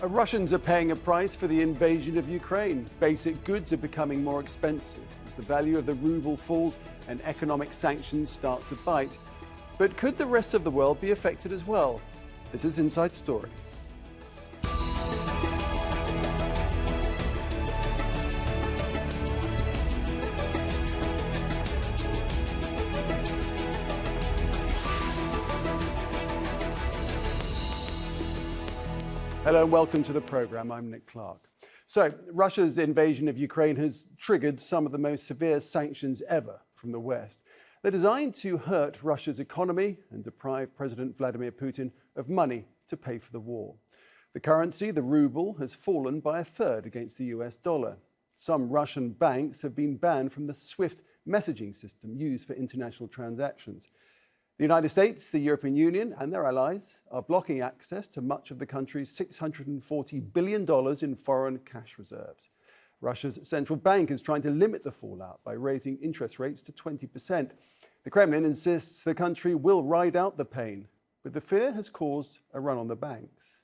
Russians are paying a price for the invasion of Ukraine. Basic goods are becoming more expensive as the value of the ruble falls and economic sanctions start to bite. But could the rest of the world be affected as well? This is Inside Story. Hello and welcome to the programme. I'm Nick Clark. So, Russia's invasion of Ukraine has triggered some of the most severe sanctions ever from the West. They're designed to hurt Russia's economy and deprive President Vladimir Putin of money to pay for the war. The currency, the ruble, has fallen by a third against the US dollar. Some Russian banks have been banned from the SWIFT messaging system used for international transactions. The United States, the European Union and their allies are blocking access to much of the country's $640 billion in foreign cash reserves. Russia's central bank is trying to limit the fallout by raising interest rates to 20%. The Kremlin insists the country will ride out the pain, but the fear has caused a run on the banks.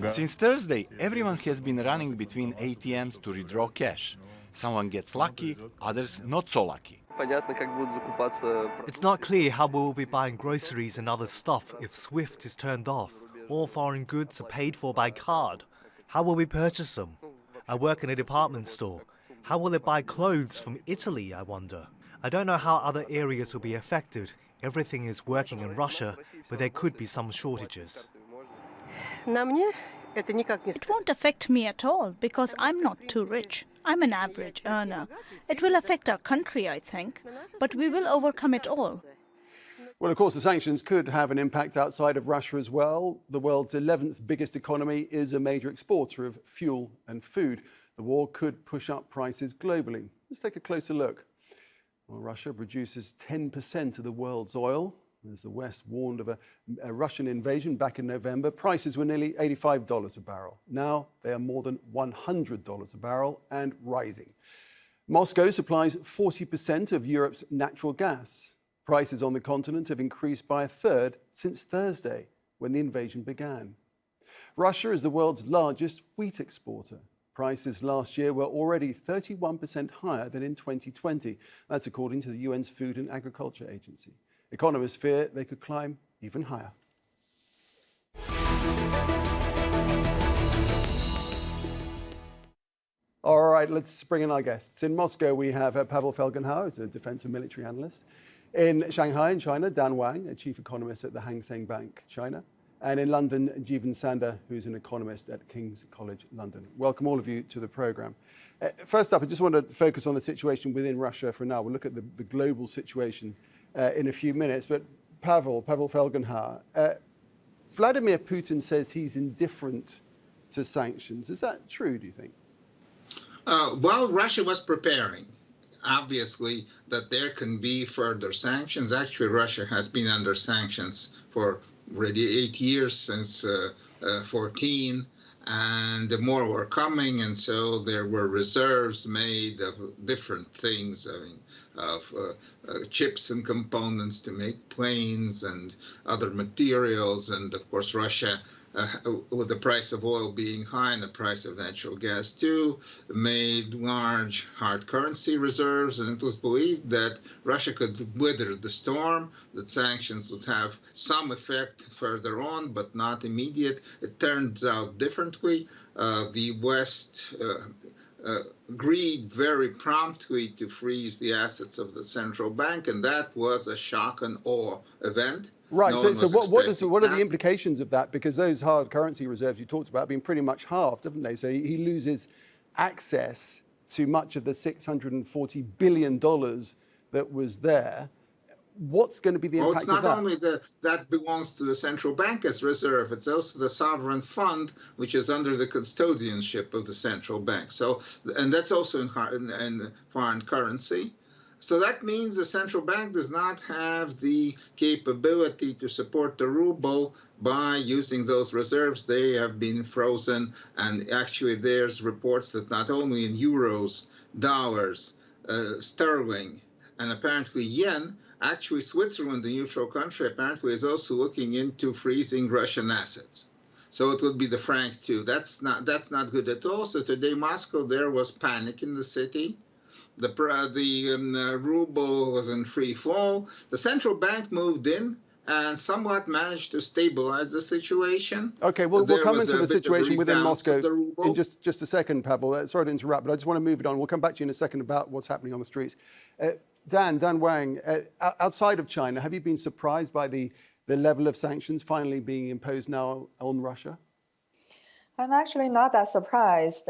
Since Thursday, everyone has been running between ATMs to withdraw cash. Someone gets lucky, others not so lucky. It's not clear how we will be buying groceries and other stuff if SWIFT is turned off. All foreign goods are paid for by card. How will we purchase them? I work in a department store. How will it buy clothes from Italy, I wonder? I don't know how other areas will be affected. Everything is working in Russia, but there could be some shortages. It won't affect me at all because I'm not too rich. I'm an average earner. It will affect our country, I think, but we will overcome it all. Well, of course, the sanctions could have an impact outside of Russia as well. The world's 11th biggest economy is a major exporter of fuel and food. The war could push up prices globally. Let's take a closer look. Well, Russia produces 10% of the world's oil. As the West warned of a Russian invasion back in November, prices were nearly $85 a barrel. Now they are more than $100 a barrel and rising. Moscow supplies 40% of Europe's natural gas. Prices on the continent have increased by a third since Thursday, when the invasion began. Russia is the world's largest wheat exporter. Prices last year were already 31% higher than in 2020. That's according to the UN's Food and Agriculture Agency. Economists fear they could climb even higher. All right, let's bring in our guests. In Moscow, we have Pavel Felgenhauer, who's a defense and military analyst. In Shanghai, in China, Dan Wang, a chief economist at the Hang Seng Bank, China. And in London, Jeevan Sander, who's an economist at King's College London. Welcome all of you to the programme. First up, I just want to focus on the situation within Russia for now. We'll look at the global situation in a few minutes. But Pavel Felgenhauer, Vladimir Putin says he's indifferent to sanctions. Is that true, do you think? Well, Russia was preparing, obviously, that there can be further sanctions. Actually, Russia has been under sanctions for already 8 years, since 14, and more were coming, and so there were reserves made of different things, of chips and components to make planes and other materials, and of course Russia, with the price of oil being high and the price of natural gas too, made large hard currency reserves, and it was believed that Russia could weather the storm, that sanctions would have some effect further on, but not immediate. It turns out differently. The West agreed very promptly to freeze the assets of the central bank, and that was a shock and awe event. Right, No so what are the that. implications of that? Because those hard currency reserves you talked about have been pretty much halved, haven't they? So he loses access to much of the $640 billion that was there. What's going to be the impact of that? Well, it's not only that belongs to the central bank as reserve, it's also the sovereign fund, which is under the custodianship of the central bank. So, and that's also in foreign currency. So that means the central bank does not have the capability to support the ruble by using those reserves. They have been frozen, and actually there's reports that not only in euros, dollars, sterling, and apparently yen, actually Switzerland, the neutral country, apparently is also looking into freezing Russian assets. So it would be the franc too. That's not good at all. So today Moscow, there was panic in the city. The ruble was in free fall. The central bank moved in and somewhat managed to stabilize the situation. Okay, we'll come into the situation within Moscow in just a second, Pavel. Sorry to interrupt, but I just want to move it on. We'll come back to you in a second about what's happening on the streets. Dan Wang, outside of China, have you been surprised by the level of sanctions finally being imposed now on Russia? I'm actually not that surprised.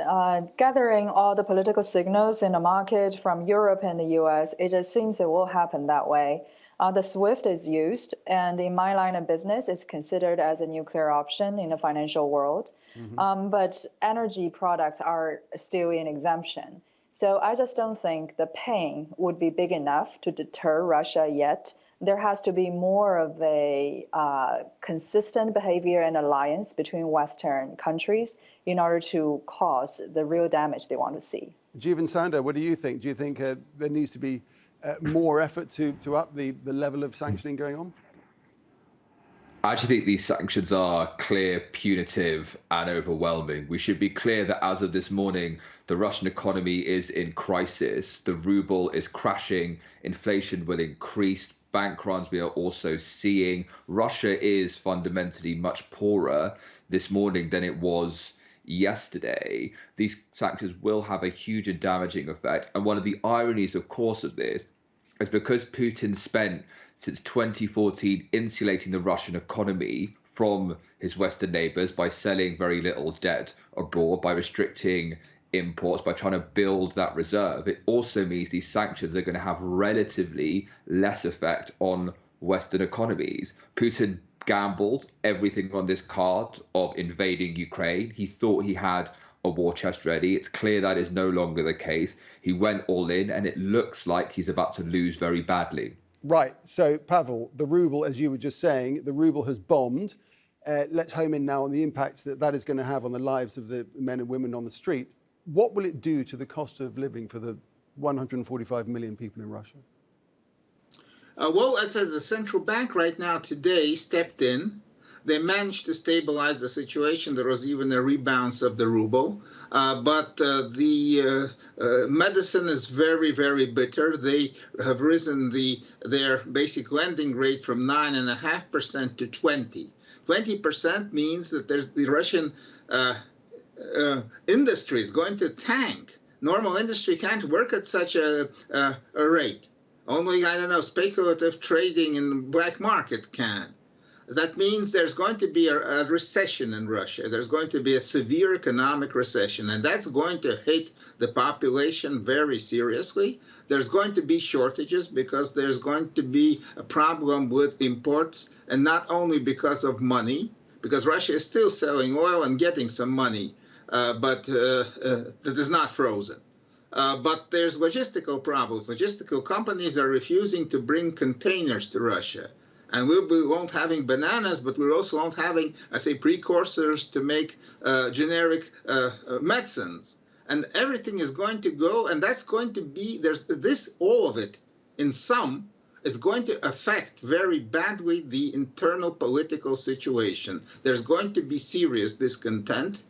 Gathering all the political signals in the market from Europe and the US, it just seems it will happen that way. The SWIFT is used, and in my line of business, it's considered as a nuclear option in the financial world. But energy products are still in exemption. So I just don't think the pain would be big enough to deter Russia yet. There has to be more of a consistent behavior and alliance between Western countries in order to cause the real damage they want to see. Jeevan Sander, what do you think? Do you think there needs to be more effort to up the level of sanctioning going on? I actually think these sanctions are clear, punitive, and overwhelming. We should be clear that as of this morning, the Russian economy is in crisis. The ruble is crashing. Inflation will increase. Bank runs we are also seeing. Russia is fundamentally much poorer this morning than it was yesterday. These sanctions will have a huge and damaging effect. And one of the ironies, of course, of this is because Putin spent since 2014 insulating the Russian economy from his Western neighbors by selling very little debt abroad, by restricting imports, by trying to build that reserve. It also means these sanctions are going to have relatively less effect on Western economies. Putin gambled everything on this card of invading Ukraine. He thought he had a war chest ready. It's clear that is no longer the case. He went all in, and it looks like he's about to lose very badly. Right. So, Pavel, the ruble, as you were just saying, the ruble has bombed. Let's home in now on the impact that is going to have on the lives of the men and women on the street. What will it do to the cost of living for the 145 million people in Russia? Well, as the central bank right now today stepped in, they managed to stabilize the situation. There was even a rebound of the ruble. But the medicine is very, very bitter. They have risen their basic lending rate from 9.5% to 20%. 20% means that the Russian industry is going to tank. Normal industry can't work at such a rate. Only, I don't know, speculative trading in the black market can. That means there's going to be a recession in Russia. There's going to be a severe economic recession, and that's going to hit the population very seriously. There's going to be shortages because there's going to be a problem with imports, and not only because of money, because Russia is still selling oil and getting some money, but that is not frozen. But there's logistical problems. Logistical companies are refusing to bring containers to Russia. And we won't having bananas, but we also won't having, I say, precursors to make generic medicines. And everything is going to go, and that's going to be, all of it, in sum, is going to affect very badly the internal political situation. There's going to be serious discontent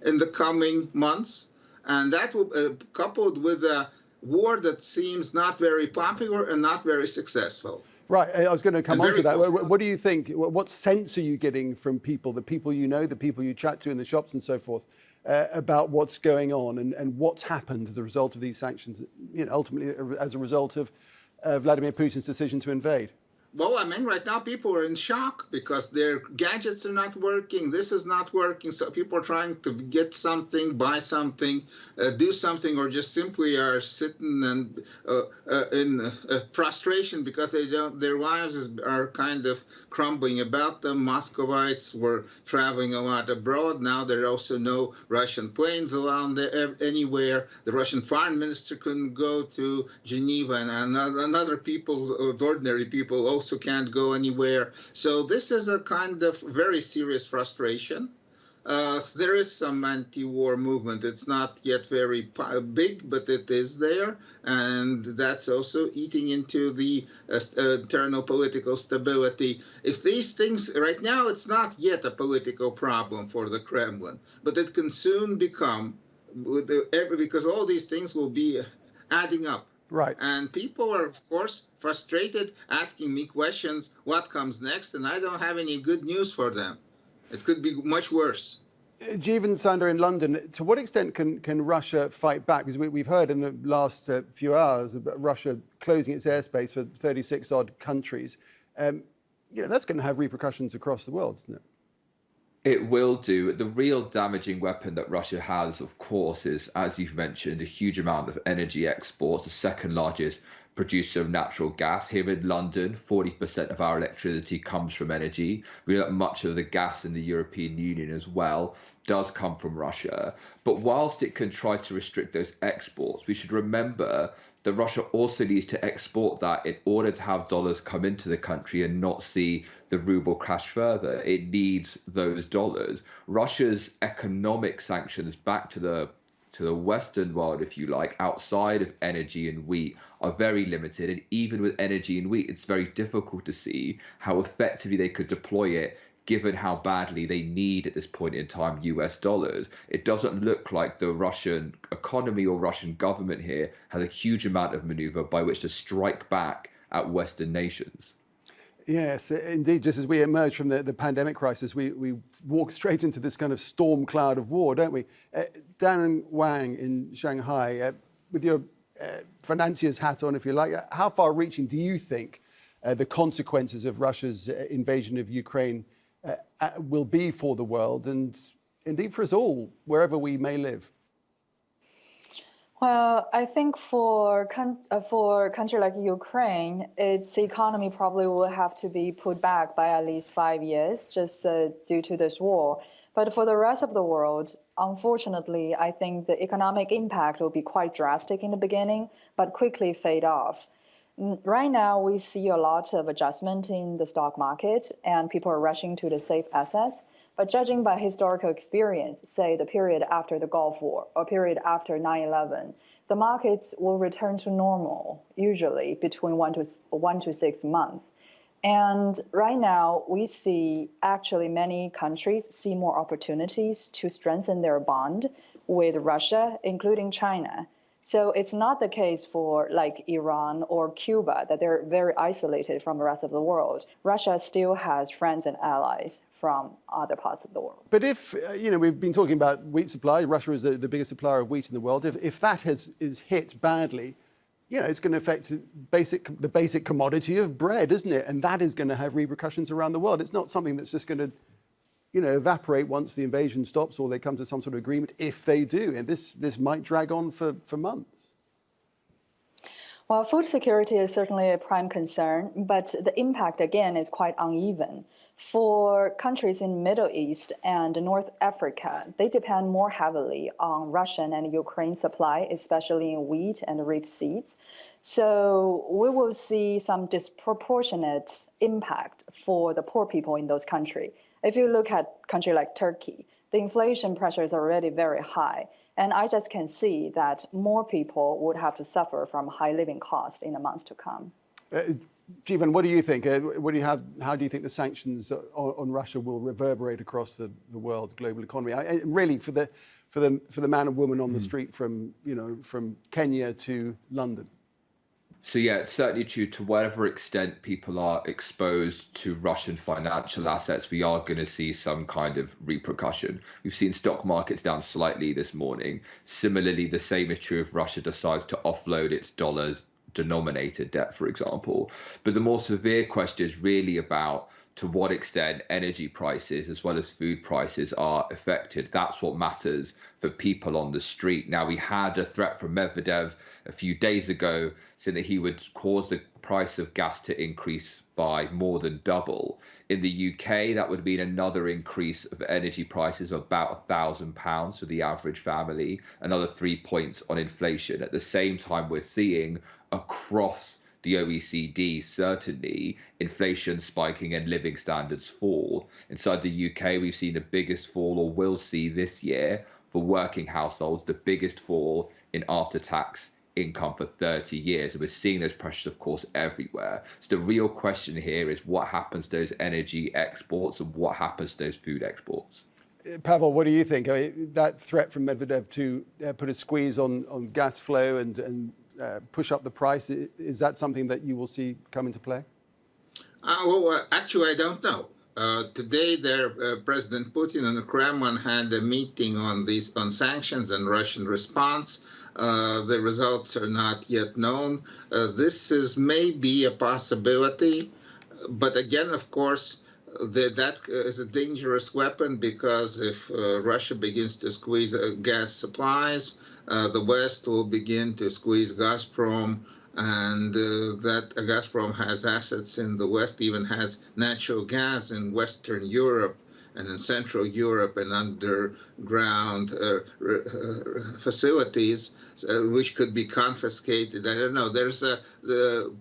in the coming months, and that will, coupled with a war that seems not very popular and not very successful. Right, I was going to come on to that. What do you think? What sense are you getting from people, the people you know, the people you chat to in the shops and so forth, about what's going on and what's happened as a result of these sanctions, ultimately as a result of Vladimir Putin's decision to invade? Well, I mean, right now people are in shock because their gadgets are not working. This is not working. So people are trying to get something, buy something, do something, or just simply are sitting and in frustration because their lives are kind of crumbling about them. Muscovites were traveling a lot abroad. Now there are also no Russian planes around there anywhere. The Russian foreign minister couldn't go to Geneva, and other people, ordinary people, also can't go anywhere. So this is a kind of very serious frustration. There is some anti-war movement. It's not yet very big, but it is there, and that's also eating into the internal political stability. If these things, right now, it's not yet a political problem for the Kremlin, but it can soon become, because all these things will be adding up. Right. And people are, of course, frustrated, asking me questions, what comes next, and I don't have any good news for them. It could be much worse. Jeevan Sander in London, to what extent can Russia fight back? Because we've heard in the last few hours about Russia closing its airspace for 36 odd countries. That's going to have repercussions across the world, isn't it? It will do. The real damaging weapon that Russia has, of course, is, as you've mentioned, a huge amount of energy exports, the second largest producer of natural gas. Here in London, 40% of our electricity comes from energy. We know that much of the gas in the European Union as well does come from Russia. But whilst it can try to restrict those exports, we should remember that Russia also needs to export that in order to have dollars come into the country and not see the ruble crash further. It needs those dollars. Russia's economic sanctions back to the Western world, if you like, outside of energy and wheat, are very limited. And even with energy and wheat, it's very difficult to see how effectively they could deploy it, given how badly they need at this point in time US dollars. It doesn't look like the Russian economy or Russian government here has a huge amount of maneuver by which to strike back at Western nations. Yes, indeed. Just as we emerge from the pandemic crisis, we walk straight into this kind of storm cloud of war, don't we? Darren Wang in Shanghai, with your financier's hat on, if you like, how far-reaching do you think the consequences of Russia's invasion of Ukraine will be for the world and indeed for us all, wherever we may live? Well, I think for a country like Ukraine, its economy probably will have to be put back by at least 5 years just due to this war. But for the rest of the world, unfortunately, I think the economic impact will be quite drastic in the beginning, but quickly fade off. Right now, we see a lot of adjustment in the stock market and people are rushing to the safe assets. But judging by historical experience, say the period after the Gulf War or period after 9/11, the markets will return to normal, usually between 1 to 6 months. And right now, we see actually many countries see more opportunities to strengthen their bond with Russia, including China. So it's not the case for like Iran or Cuba, that they're very isolated from the rest of the world. Russia still has friends and allies from other parts of the world. But if, we've been talking about wheat supply, Russia is the biggest supplier of wheat in the world. If that is hit badly, it's going to affect the basic commodity of bread, isn't it? And that is going to have repercussions around the world. It's not something that's just going to evaporate once the invasion stops or they come to some sort of agreement, if they do. And this might drag on for months. Well, food security is certainly a prime concern, but the impact, again, is quite uneven. For countries in Middle East and North Africa, they depend more heavily on Russian and Ukraine supply, especially in wheat and rapeseeds. So we will see some disproportionate impact for the poor people in those countries. If you look at a country like Turkey, the inflation pressure is already very high. And I just can see that more people would have to suffer from high living costs in the months to come. Jeevan, what do you think? How do you think the sanctions on Russia will reverberate across the world, global economy? Really, for the man and woman on the street from Kenya to London. So yeah, it's certainly true. To whatever extent people are exposed to Russian financial assets, we are going to see some kind of repercussion. We've seen stock markets down slightly this morning. Similarly, the same is true if Russia decides to offload its dollars denominated debt, for example. But the more severe question is really about to what extent energy prices as well as food prices are affected. That's what matters for people on the street. Now, we had a threat from Medvedev a few days ago saying that he would cause the price of gas to increase by more than double. In the UK, that would mean another increase of energy prices of about £1,000 for the average family, another 3 points on inflation. At the same time, we're seeing across the OECD, certainly inflation spiking and living standards fall. Inside the UK, we've seen the biggest fall, or will see this year, for working households, the biggest fall in after-tax income for 30 years. And we're seeing those pressures, of course, everywhere. So the real question here is what happens to those energy exports and what happens to those food exports? Pavel, what do you think? I mean, that threat from Medvedev to put a squeeze on gas flow and push up the price, is that something that you will see come into play? Actually, I don't know. Today, President Putin and the Kremlin had a meeting on sanctions and Russian response. The results are not yet known. This is maybe a possibility, but again, of course, that is a dangerous weapon, because if Russia begins to squeeze gas supplies, the West will begin to squeeze Gazprom, and that Gazprom has assets in the West, even has natural gas in Western Europe and in Central Europe and underground facilities, which could be confiscated. I don't know. There's the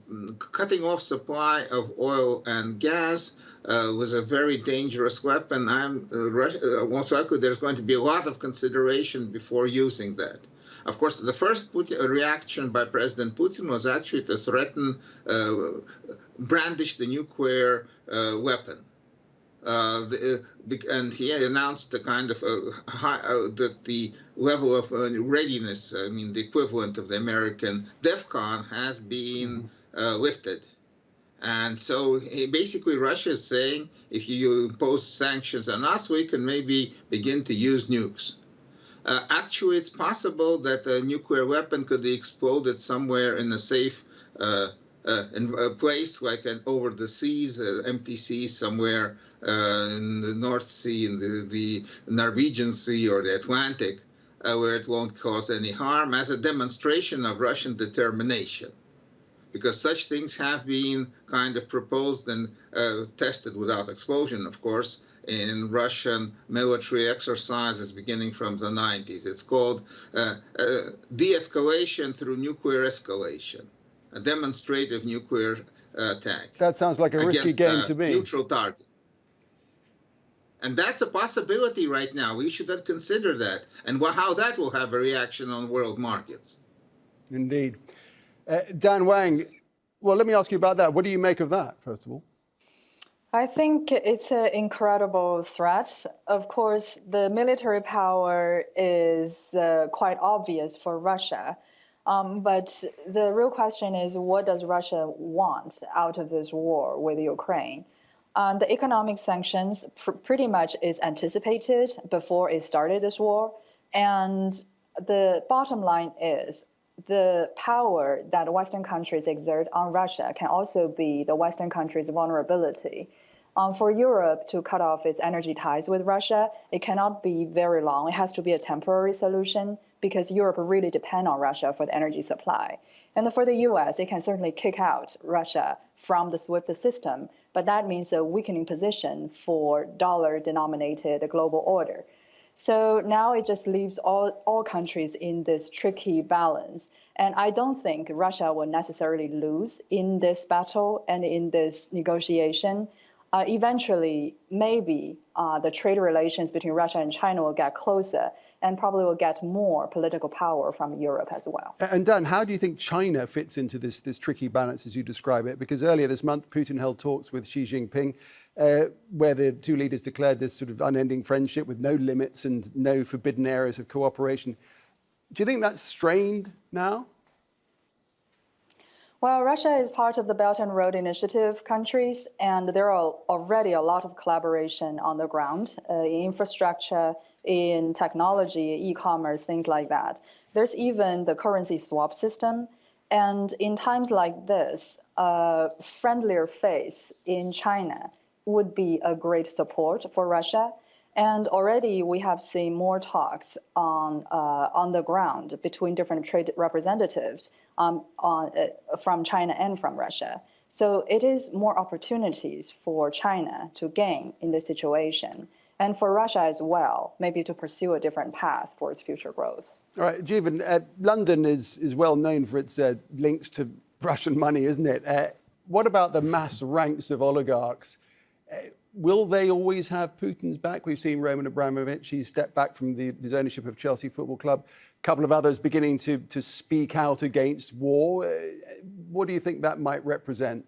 cutting off supply of oil and gas was a very dangerous weapon. Most likely there's going to be a lot of consideration before using that. Of course, the first reaction by President Putin was actually to threaten, brandish the nuclear weapon. And he announced the kind of that the level of readiness, I mean, the equivalent of the American DEFCON, has been lifted. And so basically Russia is saying, if you impose sanctions on us, we can maybe begin to use nukes. Actually, it's possible that a nuclear weapon could be exploded somewhere in a safe in a place like over the seas, empty seas somewhere in the North Sea, in the Norwegian Sea or the Atlantic, where it won't cause any harm, as a demonstration of Russian determination. Because such things have been kind of proposed and tested without explosion, of course, in Russian military exercises beginning from the 90s. It's called de-escalation through nuclear escalation, a demonstrative nuclear attack. That sounds like a risky game to me. Neutral target. And that's a possibility right now. We should consider that, and how that will have a reaction on world markets. Indeed. Dan Wang, well, let me ask you about that. What do you make of that, first of all? I think it's an incredible threat. Of course, the military power is quite obvious for Russia. But the real question is, what does Russia want out of this war with Ukraine? The economic sanctions pretty much is anticipated before it started this war. And the bottom line is, the power that Western countries exert on Russia can also be the Western countries' vulnerability. For Europe to cut off its energy ties with Russia, it cannot be very long. It has to be a temporary solution, because Europe really depends on Russia for the energy supply. And for the US, it can certainly kick out Russia from the SWIFT system, but that means a weakening position for dollar-denominated global order. So now it just leaves all countries in this tricky balance. And I don't think Russia will necessarily lose in this battle and in this negotiation. Eventually, maybe the trade relations between Russia and China will get closer and probably will get more political power from Europe as well. And Dan, how do you think China fits into this tricky balance as you describe it? Because earlier this month, Putin held talks with Xi Jinping, where the two leaders declared this sort of unending friendship with no limits and no forbidden areas of cooperation. Do you think that's strained now? Well, Russia is part of the Belt and Road Initiative countries, and there are already a lot of collaboration on the ground in infrastructure, in technology, e-commerce, things like that. There's even the currency swap system. And in times like this, a friendlier face in China would be a great support for Russia. And already we have seen more talks on the ground between different trade representatives from China and from Russia. So it is more opportunities for China to gain in this situation, and for Russia as well, maybe to pursue a different path for its future growth. All right, Jeevan, London is well known for its links to Russian money, isn't it? What about the mass ranks of oligarchs? Will they always have Putin's back? We've seen Roman Abramovich, he's stepped back from his ownership of Chelsea Football Club. A couple of others beginning to speak out against war. What do you think that might represent?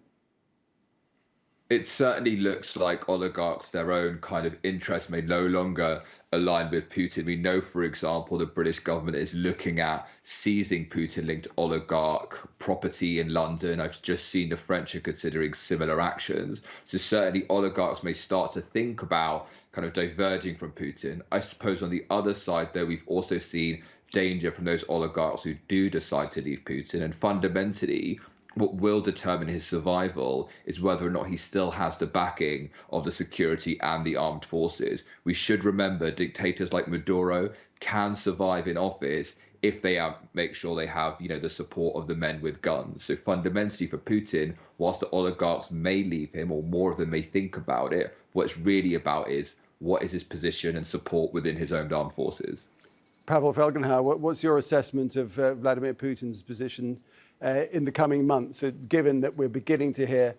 It certainly looks like oligarchs, their own kind of interests may no longer align with Putin. We know, for example, the British government is looking at seizing Putin-linked oligarch property in London. I've just seen the French are considering similar actions. So certainly oligarchs may start to think about kind of diverging from Putin. I suppose on the other side, though, we've also seen danger from those oligarchs who do decide to leave Putin. And fundamentally, what will determine his survival is whether or not he still has the backing of the security and the armed forces. We should remember dictators like Maduro can survive in office if they make sure they have, the support of the men with guns. So fundamentally for Putin, whilst the oligarchs may leave him, or more of them may think about it, what it's really about is what is his position and support within his own armed forces. Pavel Felgenhauer, what's your assessment of Vladimir Putin's position in the coming months, given that we're beginning to hear,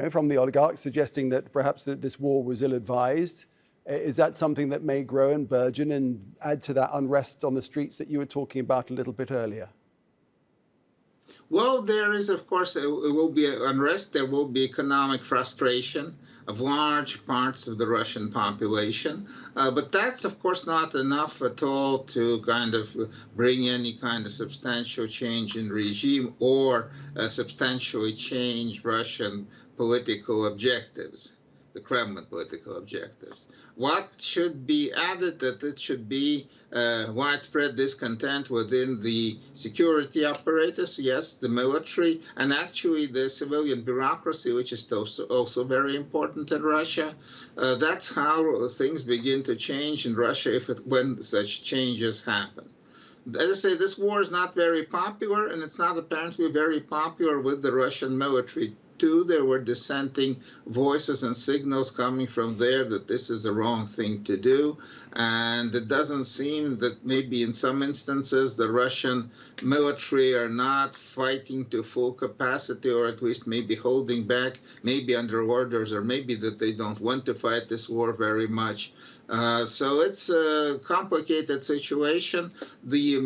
from the oligarchs suggesting that perhaps this war was ill-advised? Is that something that may grow and burgeon and add to that unrest on the streets that you were talking about a little bit earlier? Well, there is, of course, it will be unrest. There will be economic frustration of large parts of the Russian population. But that's, of course, not enough at all to kind of bring any kind of substantial change in regime or substantially change Russian political objectives, the Kremlin political objectives. What should be added, that it should be widespread discontent within the security apparatus, yes, the military, and actually the civilian bureaucracy, which is also very important in Russia. That's how things begin to change in Russia when such changes happen. As I say, this war is not very popular, and it's not apparently very popular with the Russian military too. There were dissenting voices and signals coming from there that this is the wrong thing to do. And it doesn't seem that maybe in some instances the Russian military are not fighting to full capacity, or at least maybe holding back, maybe under orders, or maybe that they don't want to fight this war very much. So it's a complicated situation. The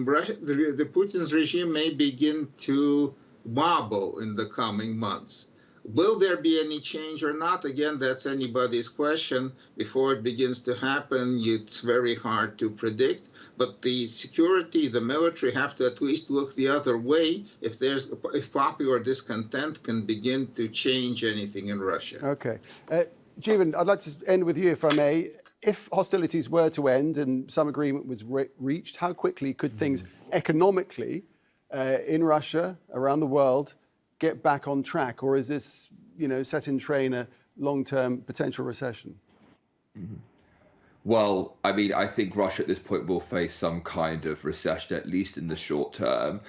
Putin's regime may begin to wobble in the coming months. Will there be any change or not? Again, that's anybody's question. Before it begins to happen, it's very hard to predict. But the security, the military have to at least look the other way if popular discontent can begin to change anything in Russia. Okay. Jeevan, I'd like to end with you, if I may. If hostilities were to end and some agreement was reached, how quickly could things economically in Russia, around the world, get back on track? Or is this, set in train a long-term potential recession? Well, I think Russia at this point will face some kind of recession, at least in the short term.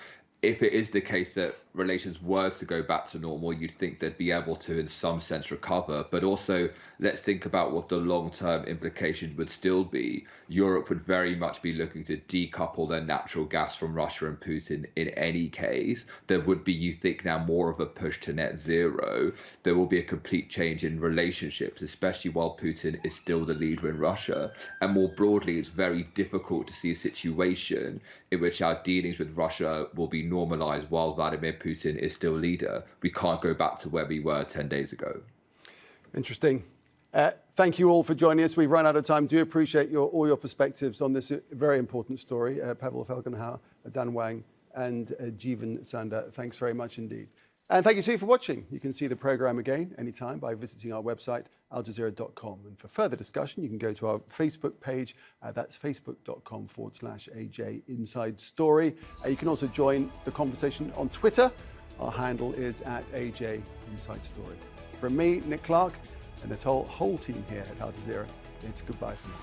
If it is the case that relations were to go back to normal, you'd think they'd be able to, in some sense, recover. But also, let's think about what the long-term implications would still be. Europe would very much be looking to decouple their natural gas from Russia and Putin in any case. There would be, you think, now more of a push to net zero. There will be a complete change in relationships, especially while Putin is still the leader in Russia. And more broadly, it's very difficult to see a situation in which our dealings with Russia will be normalized while Vladimir Putin is still leader. We can't go back to where we were 10 days ago. Interesting. Thank you all for joining us. We've run out of time. Do appreciate all your perspectives on this very important story. Pavel Felgenhauer, Dan Wang, and Jeevan Sanda. Thanks very much indeed. And thank you too for watching. You can see the program again anytime by visiting our website, aljazeera.com. And for further discussion, you can go to our Facebook page. That's facebook.com/AJ Inside Story. You can also join the conversation on Twitter. Our handle is @AJ Inside Story. From me, Nick Clark, and the whole team here at Al Jazeera, it's goodbye for now.